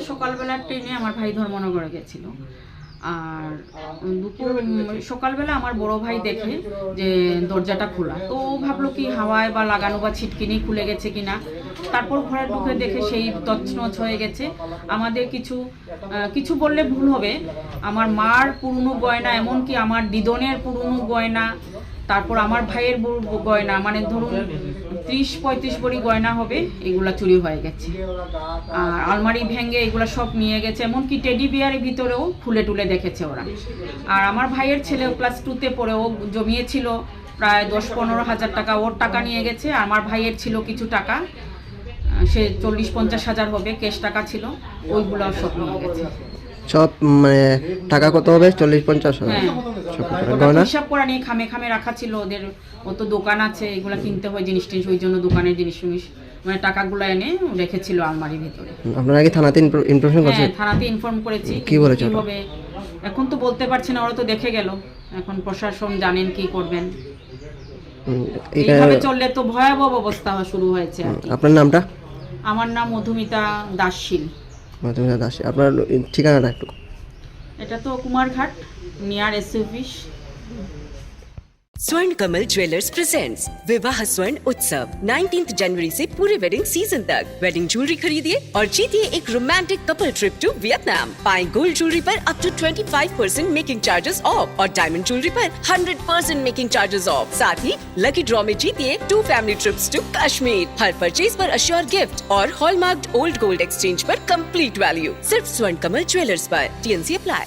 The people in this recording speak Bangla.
সকালবেলার ট্রেনে আমার ভাই ধর্মনগরে গেছিল। আর সকালবেলা আমার বড় ভাই দেখে যে দরজাটা খোলা, তো ও ভাবলো কি হাওয়ায় বা লাগানো বা ছিটকিনি খুলে গেছে কিনা। তারপর ঘরে ঢুকে দেখে সেই তছনছ হয়ে গেছে। আমাদের কিছু বললে ভুল হবে, আমার মার পুরনো গয়না, এমনকি আমার দিদনের পুরনো গয়না, তারপর আমার ভাইয়ের গয়না, মানে ধরুন 30-35 ভরি গয়না হবে, এগুলা চুরি হয়ে গেছে। আর আলমারি ভেঙে এগুলা সব নিয়ে গেছে, এমনকি টেডি বিয়ারের ভিতরেও খুলে টুলে দেখেছে ওরা। আর আমার ভাইয়ের ছেলেও ক্লাস 2-তে পড়ে, ও জমিয়েছিল প্রায় 10-15 হাজার টাকা, ওর টাকা নিয়ে গেছে। আমার ভাইয়ের ছিল কিছু টাকা, সে 40-50 হাজার হবে ক্যাশ টাকা ছিল, ওইগুলো সব নিয়ে গেছে। সব মানে টাকা কত হবে? 40-50 হাজার। হ্যাঁ, হিসাব করা নিয়ে খামে খামে রাখা ছিল ওদের। ও তো দোকান আছে, এগুলো কিনতে হয় জিনিস টিনিস, ওই জন্য দোকানের জিনিস মানে টাকাগুলো এনে রেখেছিল আলমারির ভিতরে। আপনারা কি থানাতে ইনফরমেশন করেছেন? হ্যাঁ, থানাতে ইনফর্ম করেছি। কি বলেছে ওরা? হবে এখন তো বলতে পারছি না, ওরা তো দেখে গেল। এখন প্রশাসন জানেন কি করবেন। এইভাবে চললে তো ভয়াবহ অবস্থা শুরু হয়েছে আর কি। আপনার নামটা? আমার নাম মধুমিতা দাসশীল। মধুমিতা দাস। আপনার ঠিকানাটা একটু? এটা তো কুমারঘাট, নিয়ার এসসি অফিস। स्वर्ण कमल ज्वेलर्स प्रेजेंट्स विवाह स्वर्ण उत्सव 19 जनवरी से पूरे वेडिंग सीजन तक। वेडिंग ज्वेलरी खरीदिए और जीतिए एक romantic couple trip to Vietnam. पाएं गोल्ड ज्वेलरी पर up to 25% making charges off और डायमंड ज्वेलरी पर 100% मेकिंग चार्जेस ऑफ। साथ ही लकी ड्रॉ में जीतिए 2 फैमिली ट्रिप्स टू कश्मीर। हर परचेज पर अश्योर गिफ्ट और हॉलमार्क्ड ओल्ड गोल्ड एक्सचेंज पर कंप्लीट वैल्यू। सिर्फ स्वर्ण कमल ज्वेलर्स पर। TNC apply.